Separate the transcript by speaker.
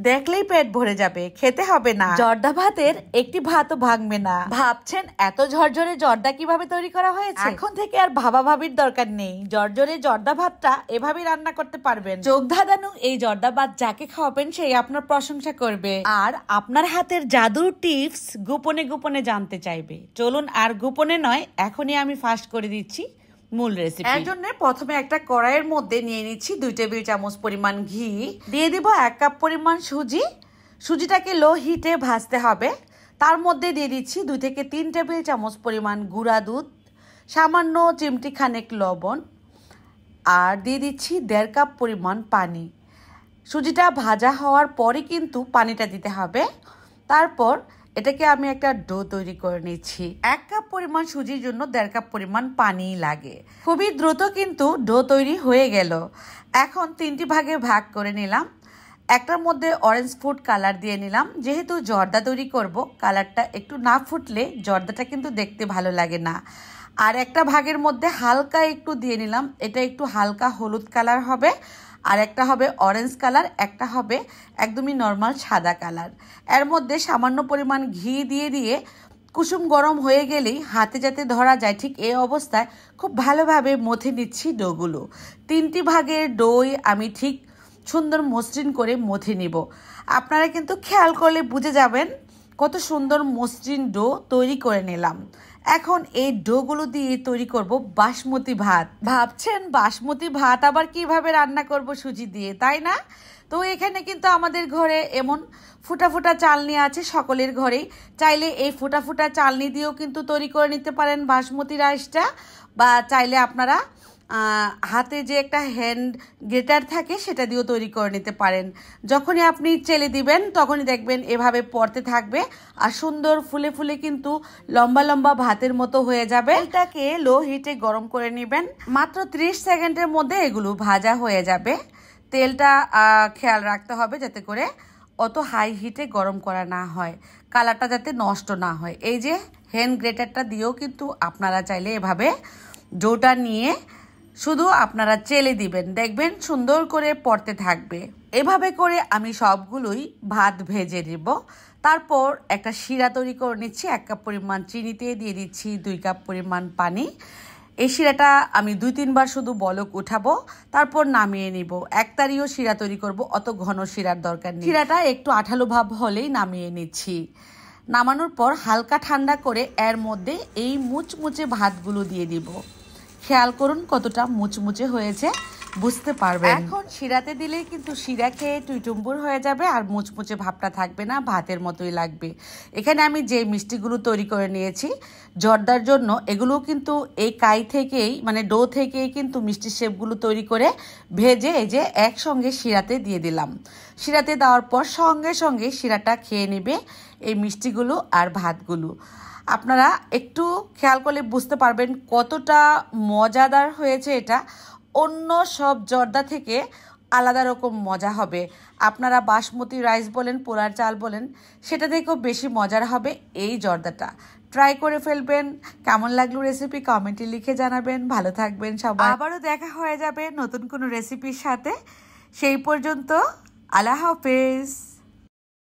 Speaker 1: দেখলেই পেট ভরে যাবে, খেতে হবে না। জর্দা ভাতের একটি ভাতও ভাঙবে না। ভাবছেন এত ঝরঝরে জর্দা কিভাবে তৈরি করা হয়েছে? এখন থেকে আর ভাবা ভাবির দরকার নেই। ঝরঝরে জর্দা ভাতটা এভাবেই রান্না করতে পারবেন। চোখ ধাঁধানো এই জর্দা ভাত যাকে খাওয়াবেন সেই আপনার প্রশংসা করবে আর আপনার হাতের জাদুর টিপস গোপনে গোপনে জানতে চাইবে। চলুন আর গোপনে নয়, এখনই আমি ফাঁস করে দিচ্ছি মূল রেসিপি। এর জন্য প্রথমে একটা কড়াইয়ের মধ্যে নিয়ে নিচ্ছি 2 টেবিল চামচ পরিমাণ ঘি, দিয়ে দিব 1 কাপ পরিমাণ সুজি। সুজিটাকে লো হিটে ভাজতে হবে। তার মধ্যে দিয়ে দিচ্ছি 2 থেকে 3 টেবিল চামচ পরিমাণ গুঁড়া দুধ, সামান্য চিমটি খানেক লবণ, আর দিয়ে দিচ্ছি 1.5 কাপ পরিমাণ পানি। সুজিটা ভাজা হওয়ার পরে কিন্তু পানিটা দিতে হবে। তারপর এটাকে আমি একটা ডো তৈরি করে নিচ্ছি। 1 কাপ পরিমাণ সুজির জন্য 1.5 কাপ পরিমাণ পানি লাগে। খুবই দ্রুত কিন্তু ডো তৈরি হয়ে গেল। এখন 3টি ভাগে ভাগ করে নিলাম। একটার মধ্যে অরেঞ্জ ফুড কালার দিয়ে নিলাম। যেহেতু জর্দা তৈরি করব, কালারটা একটু না ফুটলে জর্দাটা কিন্তু দেখতে ভালো লাগে না। আর একটা ভাগের মধ্যে হালকা একটু দিয়ে নিলাম, এটা একটু হালকা হলুদ কালার হবে। আর একটা হবে অরেঞ্জ কালার, একটা হবে একদমই নর্মাল সাদা কালার। এর মধ্যে সামান্য পরিমাণ ঘি দিয়ে কুসুম গরম হয়ে গেলেই হাতে যাতে ধরা যায় ঠিক এই অবস্থায় খুব ভালোভাবে মথে নিচ্ছি ডোগুলো। 3টি ভাগের ডোই আমি ঠিক সুন্দর মসৃণ করে মথে নিব। আপনারা কিন্তু খেয়াল করলে বুঝে যাবেন কত সুন্দর মসৃণ ডো তৈরি করে নিলাম। এখন এই ডোগুলো দিয়ে তৈরি করব বাসমতি ভাত। ভাবছেন বাসমতি ভাত আবার কিভাবে রান্না করব সুজি দিয়ে, তাই না? তো এখানে কিন্তু আমাদের ঘরে এমন ফুটা ফুটা চালনি আছে সকলের ঘরেই। চাইলে এই ফুটা ফুটা চালনি দিয়েও কিন্তু তৈরি করে নিতে পারেন বাসমতি রাইসটা, বা চাইলে আপনারা হাতে যে একটা হ্যান্ড গ্রেটার থাকে সেটা দিয়েও তৈরি করে নিতে পারেন। যখনই আপনি চেলে দিবেন তখনই দেখবেন এভাবে পড়তে থাকবে আর সুন্দর ফুলে ফুলে কিন্তু লম্বা লম্বা ভাতের মতো হয়ে যাবে। এটাকে লো হিটে গরম করে নেবেন। মাত্র 30 সেকেন্ডের মধ্যে এগুলো ভাজা হয়ে যাবে। তেলটা খেয়াল রাখতে হবে যাতে করে অত হাই হিটে গরম করা না হয়, কালারটা যাতে নষ্ট না হয়। এই যে হ্যান্ড গ্রেটারটা দিয়েও কিন্তু আপনারা চাইলে এভাবে ডোটা নিয়ে শুধু আপনারা চেলে দিবেন, দেখবেন সুন্দর করে পড়তে থাকবে। এভাবে করে আমি সবগুলোই ভাত ভেজে নেব। তারপর একটা শিরা তৈরি করে নিচ্ছি। 1 কাপ পরিমাণ চিনিতে দিয়ে দিচ্ছি 2 কাপ পরিমাণ পানি। এই শিরাটা আমি 2-3 বার শুধু বলক উঠাবো, তারপর নামিয়ে নিব। একতারিও শিরা তৈরি করব, অত ঘন শিরার দরকার নেই। শিরাটা একটু আঠালো ভাব হলেই নামিয়ে নিচ্ছি। নামানোর পর হালকা ঠান্ডা করে এর মধ্যে এই মুচমুচে ভাতগুলো দিয়ে দিব। খেয়াল করুন কতটা মুচমুচে হয়েছে, বুঝতে পারবেন। এখন শিরাতে দিলেই কিন্তু শিরা খেয়ে টুইটুম্বুর হয়ে যাবে আর মুচমুচে ভাবটা থাকবে না, ভাতের মতোই লাগবে। এখানে আমি যে মিষ্টিগুলো তৈরি করে নিয়েছি জর্দার জন্য, এগুলো কিন্তু এই কাই থেকেই মানে ডো থেকেই কিন্তু মিষ্টি শেপগুলো তৈরি করে ভেজে এই যে একসঙ্গে শিরাতে দিয়ে দিলাম। শিরাতে দেওয়ার পর সঙ্গে সঙ্গে শিরাটা খেয়ে নেবে এই মিষ্টিগুলো আর ভাতগুলো। আপনারা একটু খেয়াল করলে বুঝতে পারবেন কতটা মজাদার হয়েছে এটা। অন্য সব জর্দা থেকে আলাদা রকম মজা হবে। আপনারা বাসমতি রাইস বলেন, পোলার চাল বলেন, সেটা থেকেও বেশি মজার হবে এই জর্দাটা। ট্রাই করে ফেলবেন। কেমন লাগলো রেসিপি কমেন্টে লিখে জানাবেন। ভালো থাকবেন সবাই। আবারও দেখা হয়ে যাবে নতুন কোনো রেসিপির সাথে। সেই পর্যন্ত আল্লাহ হাফেজ।